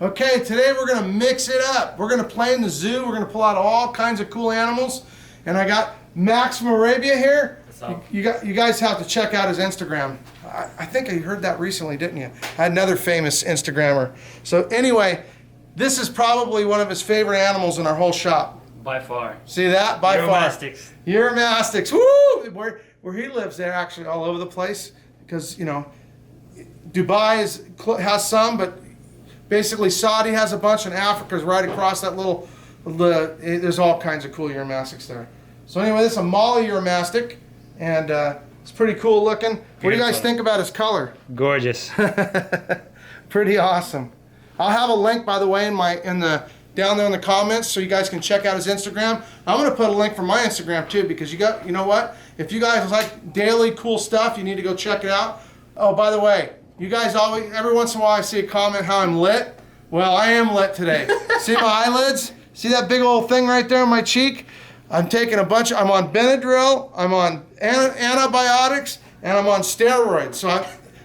Okay, today we're gonna mix it up. We're gonna play in the zoo. We're gonna pull out all kinds of cool animals. And I got Max from Arabia here. You guys have to check out his Instagram. I think I heard that recently, didn't you? I had another famous Instagrammer. So anyway, this is probably one of his favorite animals in our whole shop. By far. See that? By far. Uromastyx. Uromastyx. Woo! Where he lives, they're actually all over the place because, you know, Dubai has some, but basically Saudi has a bunch, and Africa's right across that little. There's all kinds of cool Uromastyx there. So anyway, this is a Mali Uromastyx, and it's pretty cool looking. What do you guys think about his color? Gorgeous. Pretty awesome. I'll have a link, by the way, down there in the comments, so you guys can check out his Instagram. I'm gonna put a link for my Instagram too, because you know what? If you guys like daily cool stuff, you need to go check it out. Oh, by the way, you guys every once in a while I see a comment how I'm lit. Well, I am lit today. See my eyelids? See that big old thing right there on my cheek? I'm taking I'm on Benadryl, I'm on antibiotics, and I'm on steroids.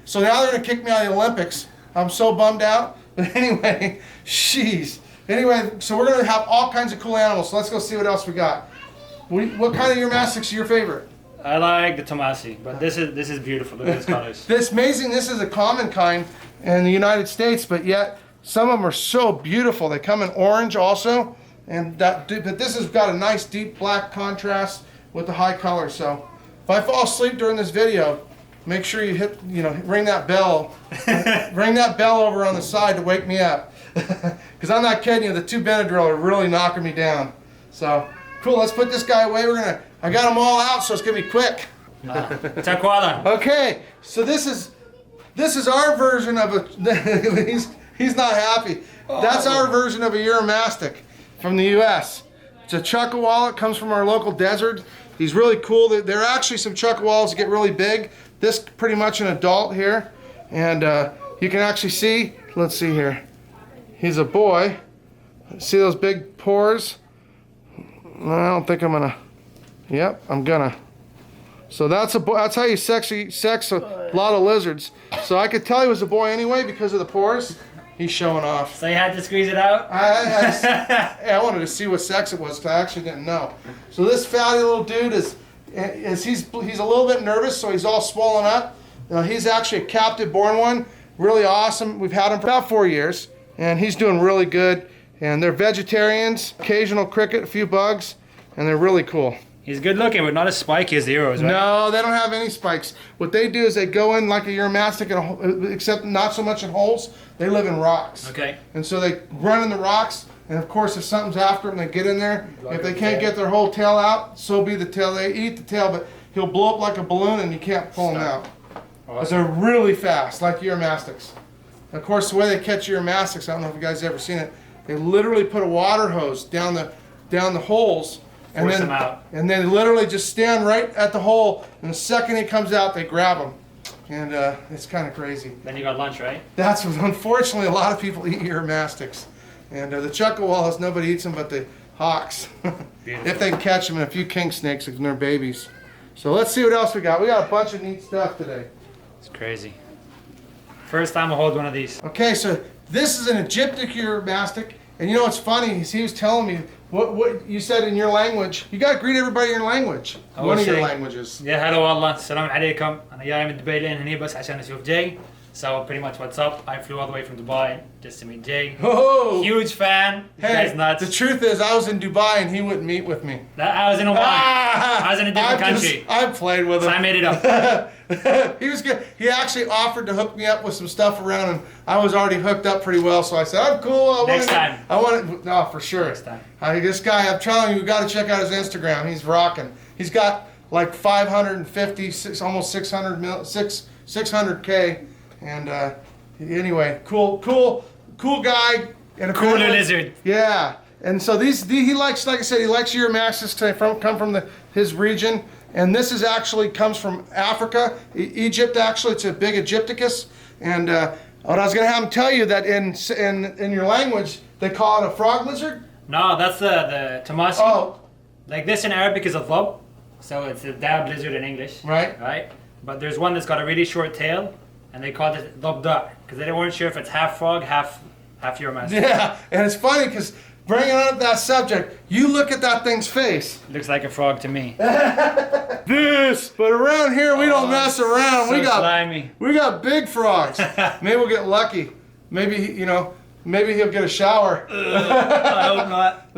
So now they're gonna kick me out of the Olympics. I'm so bummed out. But anyway, jeez. Anyway, so we're gonna have all kinds of cool animals. So let's go see what else we got. What kind of Uromastyx are your favorite? I like the Tomasi, but this is beautiful. Look at these colors. This amazing. This is a common kind in the United States, but yet some of them are so beautiful. They come in orange also, but this has got a nice deep black contrast with the high color. So if I fall asleep during this video, make sure you ring that bell, ring that bell over on the side to wake me up. Because I'm not kidding you, the 2 Benadryl are really knocking me down. So cool. Let's put this guy away. I got them all out, so it's gonna be quick. Chuckwalla. Okay, so this is our version of a. he's not happy. That's our version of a Uromastyx from the U.S. It's a Chuckwalla. It comes from our local desert. He's really cool. There are actually some Chuckwallas that get really big. This pretty much an adult here, and you can actually see. Let's see here. He's a boy. See those big pores? I don't think I'm gonna. Yep, I'm gonna. So that's how you sex a lot of lizards. So I could tell he was a boy anyway because of the pores. He's showing off. So you had to squeeze it out? I wanted to see what sex it was because I actually didn't know. So this fatty little dude he's a little bit nervous, so he's all swollen up. He's actually a captive born one. Really awesome. We've had him for about 4 years. And he's doing really good. And they're vegetarians, occasional cricket, a few bugs, and they're really cool. He's good looking, but not as spiky as the Euros, right? No, they don't have any spikes. What they do is they go in like a Uromastyx, except not so much in holes. They live in rocks. Okay. And so they run in the rocks, and of course if something's after them, they get in there. If they can't get their whole tail out, so be the tail. They eat the tail, but he'll blow up like a balloon and you can't pull him out. Because they're really fast, like Uromastyx. Of course, the way they catch Uromastyx, I don't know if you guys have ever seen it. They literally put a water hose down the holes, and Force them out. And then literally just stand right at the hole. And the second he comes out, they grab him, and it's kind of crazy. Then you got lunch, right? That's what, unfortunately, a lot of people eat Uromastyx, and the Chuckwallas, nobody eats them but the hawks, if they can catch them, and a few king snakes when they're babies. So let's see what else we got. We got a bunch of neat stuff today. It's crazy. First time I hold one of these. Okay, so this is an Egyptic Uromastyx, and you know what's funny? He was telling me what you said in your language. You gotta greet everybody in your language. One of your languages. Yeah, hello والله السلام عليكم. أنا جاي من دبي لين هني بس عشان أشوف Jay. So pretty much what's up? I flew all the way from Dubai just to meet Jay. Oh! Huge fan. Hey, Guy's nuts. the truth is I was in Dubai and he wouldn't meet with me. I was in Oman. I was in a different country. I played with him. So I made it up. He was good. He actually offered to hook me up with some stuff around, and I was already hooked up pretty well. So I said, "I'm cool." Next time. I want it. No, for sure. Next time. This guy, I'm telling you, got to check out his Instagram. He's rocking. He's got like 550, almost 600K, and anyway, cool guy and a Cool lizard. Yeah. And so he likes, like I said, he likes Uromastyx because they come from his region. And this is actually comes from Africa, Egypt. Actually, it's a big Egypticus. And what I was going to have him tell you that in your language they call it a frog lizard. No, that's the Tomasi. Oh, like this in Arabic is a dhub, so it's a dab lizard in English. Right. Right. But there's one that's got a really short tail, and they called it dhubda because they weren't sure if it's half frog, half Half uromastyx. Yeah, and it's funny because bringing up that subject, you look at that thing's face. Looks like a frog to me. But around here we don't mess around. So slimy. We got big frogs. Maybe we'll get lucky. Maybe maybe he'll get a shower. I hope not.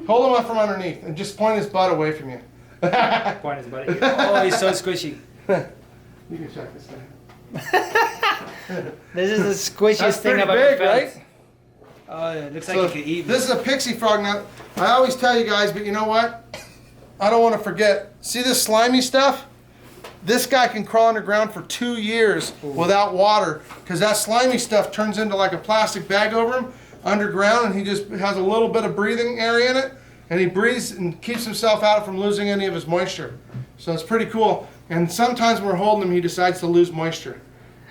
Hold him up from underneath and just point his butt away from you. Point his buddy. Oh, he's so squishy. You can check this thing. This is the squishiest That's thing pretty I've ever big, felt. right? Oh, it looks So like you could eat this is a pixie frog. Now, I always tell you guys, but you know what? I don't want to forget. See this slimy stuff? This guy can crawl underground for 2 years without water because that slimy stuff turns into like a plastic bag over him underground, and he just has a little bit of breathing area in it, and he breathes and keeps himself out from losing any of his moisture. So it's pretty cool. And sometimes when we're holding him, he decides to lose moisture.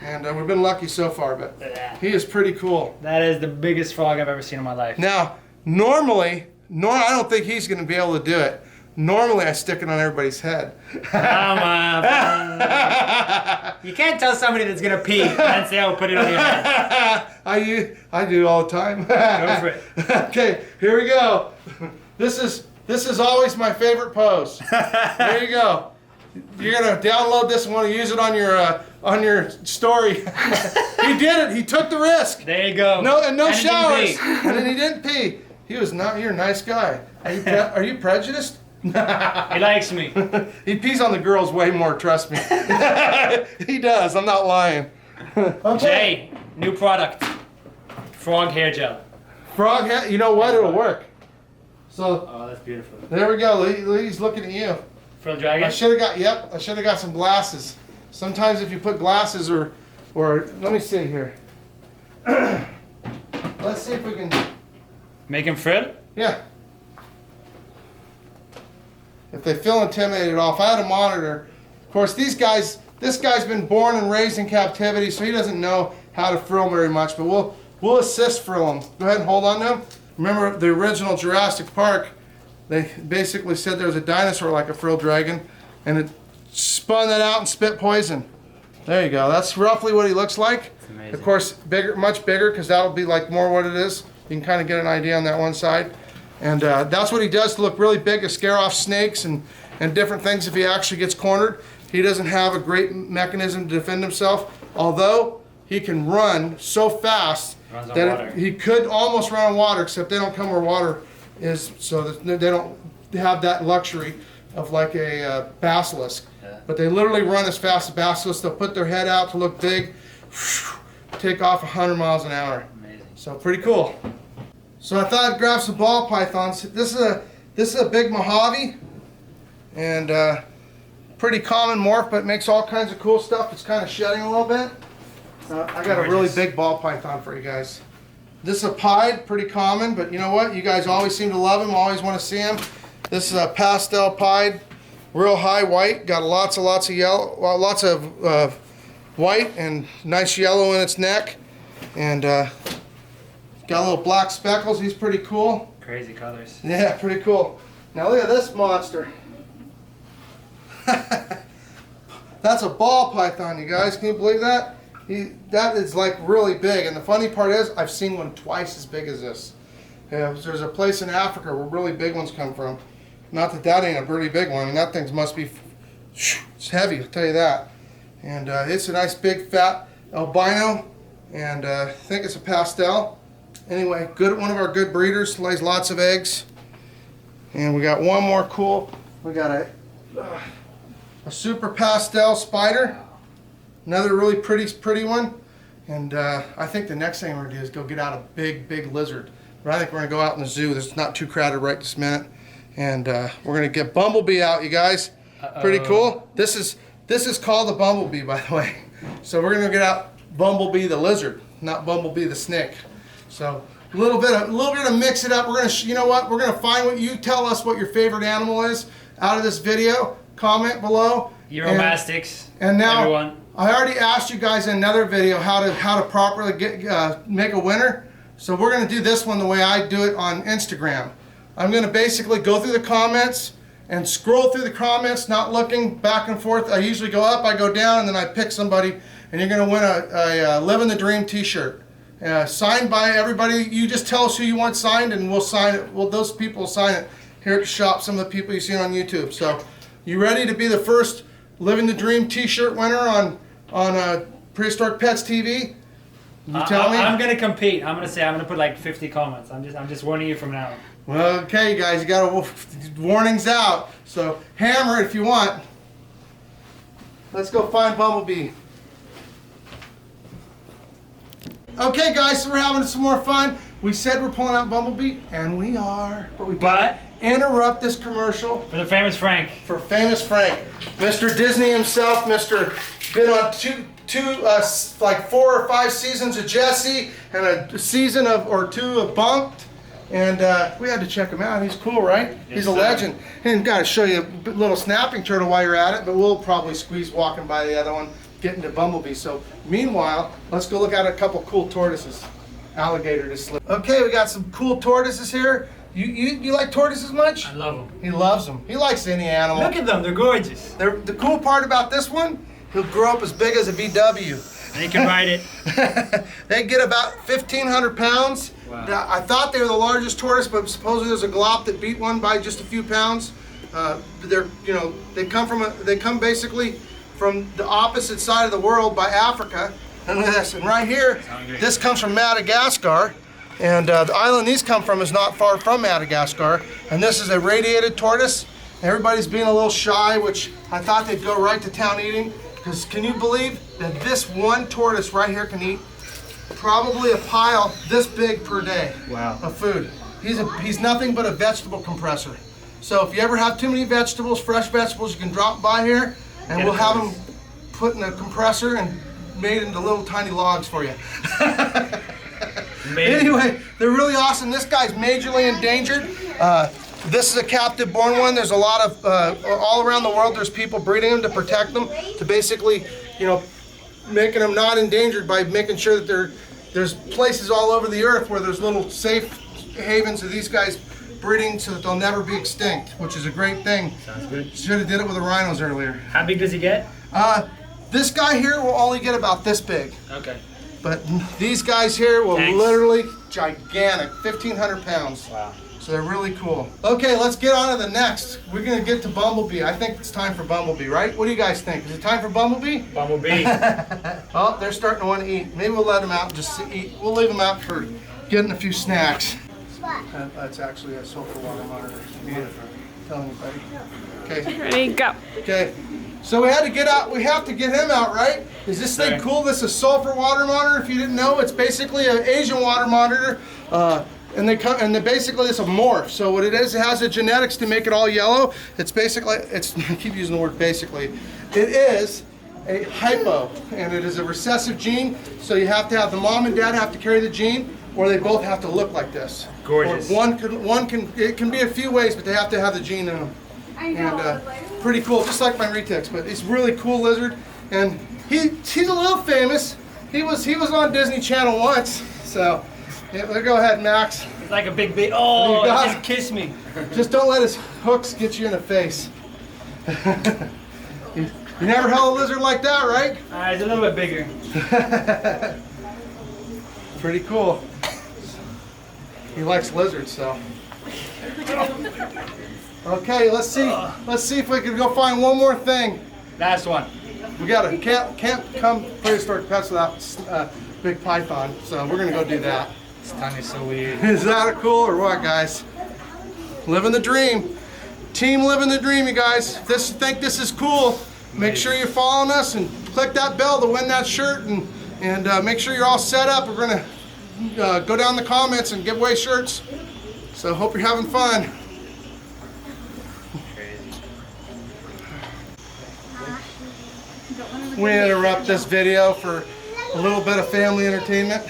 And we've been lucky so far, but he is pretty cool. That is the biggest frog I've ever seen in my life. Now, normally, I don't think he's going to be able to do it. Normally, I stick it on everybody's head. Come on. You can't tell somebody that's going to pee and say, oh, put it on your head. I do all the time. Go for it. Okay, here we go. This is always my favorite pose. There you go. You're gonna download this and want to use it on your story. He did it. He took the risk. There you go. No showers. He didn't And then he didn't pee. He was not. You're a nice guy. Are you prejudiced? He likes me. He pees on the girls way more. Trust me. He does. I'm not lying. Okay. Jay, new product. Frog hair gel. Frog hair. You know what? It'll work. So Oh, that's beautiful. there we go. He's looking at you. Frilled dragon? I should have got some glasses. Sometimes if you put glasses or let me see here. Let's see if we can, Make him frilled? yeah. If they feel intimidated off, I had a monitor. Of course, this guy's been born and raised in captivity, so he doesn't know how to frill very much, but we'll assist frill him. Go ahead and hold on to him. Remember the original Jurassic Park, they basically said there was a dinosaur like a frilled dragon, and it spun that out and spit poison. There you go. That's roughly what he looks like. It's amazing. Of course, bigger, much bigger, because that'll be like more what it is. You can kind of get an idea on that one side. And that's what he does to look really big, to scare off snakes and different things if he actually gets cornered. He doesn't have a great mechanism to defend himself, although he can run so fast Runs on that water. he could almost run on water, except they don't come where water is, so that they don't have that luxury of like a basilisk. Yeah. But they literally run as fast as basilisks. They'll put their head out to look big, take off 100 miles an hour. Amazing. So pretty cool. So I thought I'd grab some ball pythons. This is a big Mojave, and pretty common morph, but it makes all kinds of cool stuff. It's kind of shedding a little bit. I got a really Gorgeous. big ball python for you guys. This is a pied, pretty common, but you know what? You guys always seem to love him, always want to see him. This is a pastel pied, real high white, got lots of yellow, well, lots of white and nice yellow in its neck, and got little black speckles. He's pretty cool. Crazy colors. Yeah, pretty cool. Now look at this monster. That's a ball python, you guys. Can you believe that? That is like really big, and the funny part is I've seen one twice as big as this. Yeah, there's a place in Africa where really big ones come from. Not that that ain't a pretty big one. I mean, that thing must be, it's heavy, I'll tell you that. And it's a nice big fat albino, and I think it's a pastel. Anyway, one of our good breeders, lays lots of eggs. And we got one more cool. We got a super pastel spider. Another really pretty one. And I think the next thing we're going to do is go get out a big lizard. But I think we're going to go out in the zoo. It's not too crowded right this minute. And we're going to get Bumblebee out, you guys. Pretty cool. This is called the Bumblebee, by the way. So we're going to get out Bumblebee the lizard, not Bumblebee the snake. So a little bit of mix it up. We're going to, you know what? We're going to find what you tell us what your favorite animal is out of this video. Comment below. Uromastyx. And now, everyone. I already asked you guys in another video how to properly make a winner. So we're going to do this one the way I do it on Instagram. I'm going to basically go through the comments and scroll through the comments, not looking back and forth. I usually go up, I go down, and then I pick somebody, and you're going to win a Living the Dream t-shirt. Signed by everybody. You just tell us who you want signed, and we'll sign it. Well, those people will sign it here at the shop. Some of the people you see on YouTube. So, you ready to be the first Living the Dream T-shirt winner on Prehistoric Pets TV? You tell me. I'm gonna compete. I'm gonna put like 50 comments. I'm just warning you from now. Well, okay, guys, you got warnings out. So hammer it if you want. Let's go find Bumblebee. Okay, guys, so we're having some more fun. We said we're pulling out Bumblebee, and we are. But we gotta interrupt this commercial For the famous Frank. for famous Frank, Mr. Disney himself. Mr. Been on like 4 or 5 seasons of Jessie and a season or 2 of Bunked, and we had to check him out. He's cool, right? Yes, He's a legend. And got to show you a little snapping turtle while you're at it, but we'll probably squeeze walking by the other one, getting to Bumblebee. So meanwhile, let's go look at a couple cool tortoises. Alligator to slip. Okay, we got some cool tortoises here. You like tortoises much? I love him. He loves them. He likes any animal. Look at them. They're gorgeous. The cool part about this one, he'll grow up as big as a VW. And you can ride it. They get about 1,500 pounds. Wow. I thought they were the largest tortoise, but supposedly there's a glop that beat one by just a few pounds. They come basically from the opposite side of the world by Africa. And look at this. And right here, this comes from Madagascar. And the island these come from is not far from Madagascar. And this is a radiated tortoise. Everybody's being a little shy, which I thought they'd go right to town eating. Because can you believe that this one tortoise right here can eat probably a pile this big per day of food? He's nothing but a vegetable compressor. So if you ever have too many vegetables, fresh vegetables, you can drop by here and we'll have them put in a compressor and made into little tiny logs for you. Anyway, they're really awesome. This guy's majorly endangered. This is a captive born one. There's a lot of, all around the world, there's people breeding them to protect them, to basically, making them not endangered by making sure that there's places all over the earth where there's little safe havens of these guys breeding so that they'll never be extinct, which is a great thing. Sounds good. Should have did it with the rhinos earlier. How big does he get? This guy here will only get about this big. Okay. But these guys here will Thanks. literally gigantic, 1,500 pounds. Wow. So they're really cool. Okay, let's get on to the next. We're gonna get to Bumblebee. I think it's time for Bumblebee, right? What do you guys think? Is it time for Bumblebee? Bumblebee. Oh, they're starting to want to eat. Maybe we'll let them out and just eat. We'll leave them out for getting a few snacks. That's actually a sulfur water monitor. Tell anybody. Okay. Ready, go. Okay. So we had to get out. We have to get him out, right? Is this thing cool? This is a sulfur water monitor. If you didn't know, it's basically an Asian water monitor. Basically it's a morph. So what it is, it has the genetics to make it all yellow. It's basically, I keep using the word basically. It is a hypo, and it is a recessive gene. So you have to have the mom and dad have to carry the gene, or they both have to look like this. Gorgeous. Or it can be a few ways, but they have to have the gene in them. And pretty cool, just like my retics. But he's a really cool lizard, and he's a little famous. He was on Disney Channel once. So yeah, go ahead, Max. He's like a big baby. Oh, just kiss me. Just don't let his hooks get you in the face. You never held a lizard like that, right? He's a little bit bigger. Pretty cool. He likes lizards, so. Okay, let's see. Let's see if we can go find one more thing. Last one. We gotta can't come Prehistoric Pets without big python, so we're gonna go do that. This tongue is so weird. Is that cool or what, guys? Living the dream. Team living the dream, you guys. If you think this is cool, make sure you're following us and click that bell to win that shirt, and make sure you're all set up. We're gonna go down the comments and give away shirts. So hope you're having fun. We interrupt this video for a little bit of family entertainment.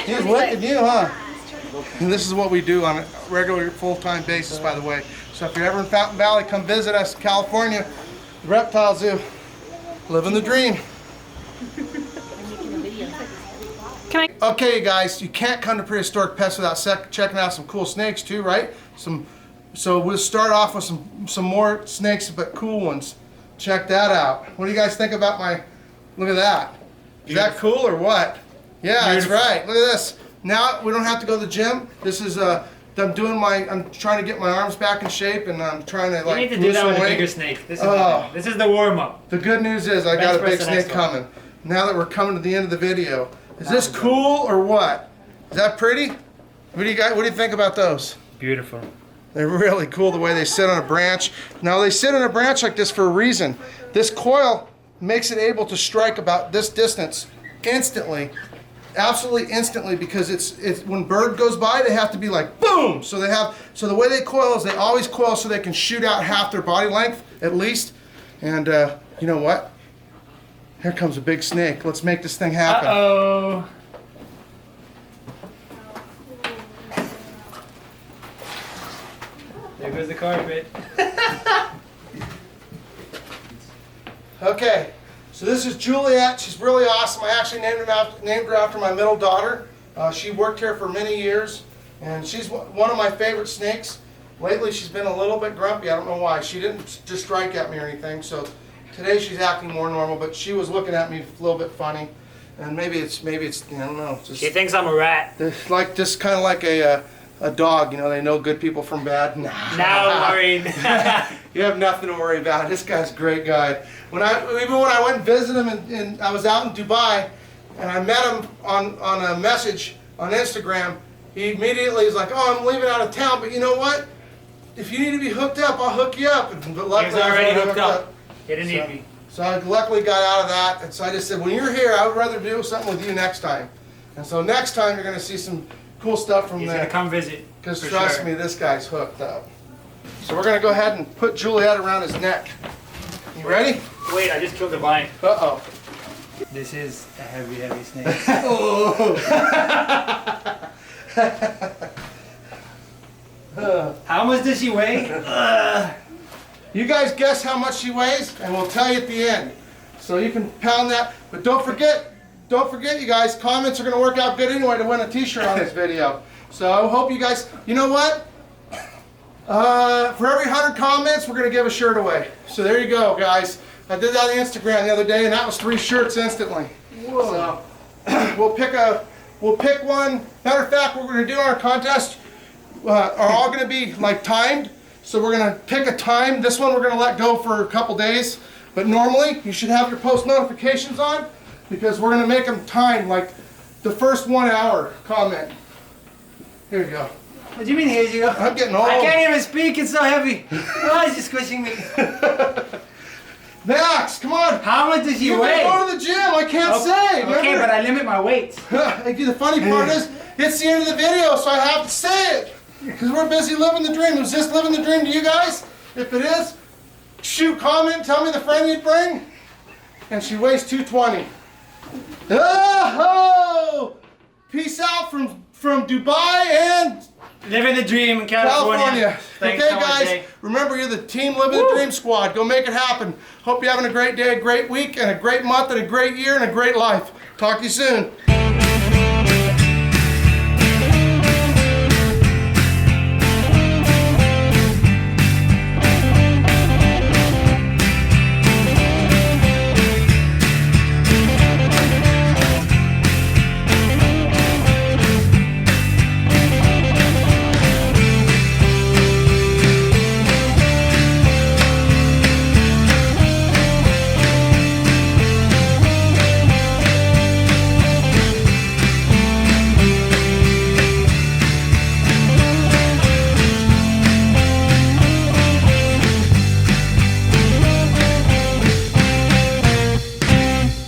He's licking you, huh? And this is what we do on a regular, full-time basis, by the way. So if you're ever in Fountain Valley, come visit us, California, the Reptile Zoo. Living the dream. Okay, you guys, you can't come to Prehistoric Pets without checking out some cool snakes too, right? So we'll start off with some more snakes, but cool ones. Check that out. What do you guys think about look at that. Is that cool or what? Yeah, that's Beautiful. right. Look at this. Now we don't have to go to the gym. This is I'm trying to get my arms back in shape, and I'm trying to You like need to do lose that some with a weight. bigger snake. This is, Oh. this is the warm-up. The good news is I got a Bench big press the next snake one. coming. Now that we're coming to the end of the video, is this cool or what? Is that pretty? What do you think about those? Beautiful. They're really cool the way they sit on a branch. Now they sit on a branch like this for a reason. This coil makes it able to strike about this distance instantly, absolutely instantly, because it's when bird goes by they have to be like boom. So the way they coil is they always coil so they can shoot out half their body length at least. And you know what? Here comes a big snake. Let's make this thing happen. Uh-oh. There goes the carpet. Okay, so this is Juliet. She's really awesome. I actually named her after my middle daughter. She worked here for many years, and she's one of my favorite snakes. Lately, she's been a little bit grumpy. I don't know why. She didn't just strike at me or anything. So today she's acting more normal, but she was looking at me a little bit funny, and maybe it's I don't know. Just, She thinks I'm a rat. like just kind of like a dog. You know, they know good people from bad. Now worried. You have nothing to worry about. This guy's a great guy. Even when I went and visited him, and I was out in Dubai, and I met him on a message on Instagram, he immediately was like, "Oh, I'm leaving out of town, but you know what? If you need to be hooked up, I'll hook you up." But luckily, He was already I was hooked up. He didn't need me. So I luckily got out of that, and so I just said, "When you're here, I would rather do something with you next time." And so next time you're going to see some cool stuff from He's there. gonna come visit. Because for trust sure. me, this guy's hooked up. So we're gonna go ahead and put Juliet around his neck. You ready? Wait, I just killed the vine. Uh-oh. This is a heavy snake. How much does she weigh? You guys guess how much she weighs, and we'll tell you at the end. So you can pound that. But don't forget, you guys, comments are gonna work out good anyway to win a t-shirt on this video. So I hope you guys, you know what? For every 100 comments, we're gonna give a shirt away. So there you go, guys. I did that on Instagram the other day, and that was 3 shirts instantly. Whoa. So we'll pick one. Matter of fact, what we're gonna do on our contest are all gonna be like timed. So we're gonna pick a time. This one we're gonna let go for a couple days. But normally, you should have your post notifications on, because we're gonna make them timed, like the first 1 hour comment. Here you go. What do you mean, here you go? I'm getting old. I can't even speak, it's so heavy. Oh, it's just squishing me. Max, come on. How much does she You weigh? can go to the gym. I can't say. Okay, remember? but I limit my weight. The funny part is, it's the end of the video, so I have to say it. Because we're busy living the dream. Is this living the dream to you guys? If it is, shoot, comment, tell me the friend you'd bring. And she weighs 220. Oh! Peace out from Dubai and Living the dream in California. Thanks Okay, so much, guys, Jay. remember you're the team Living the Dream squad. Go make it happen. Hope you're having a great day, a great week, and a great month, and a great year, and a great life. Talk to you soon.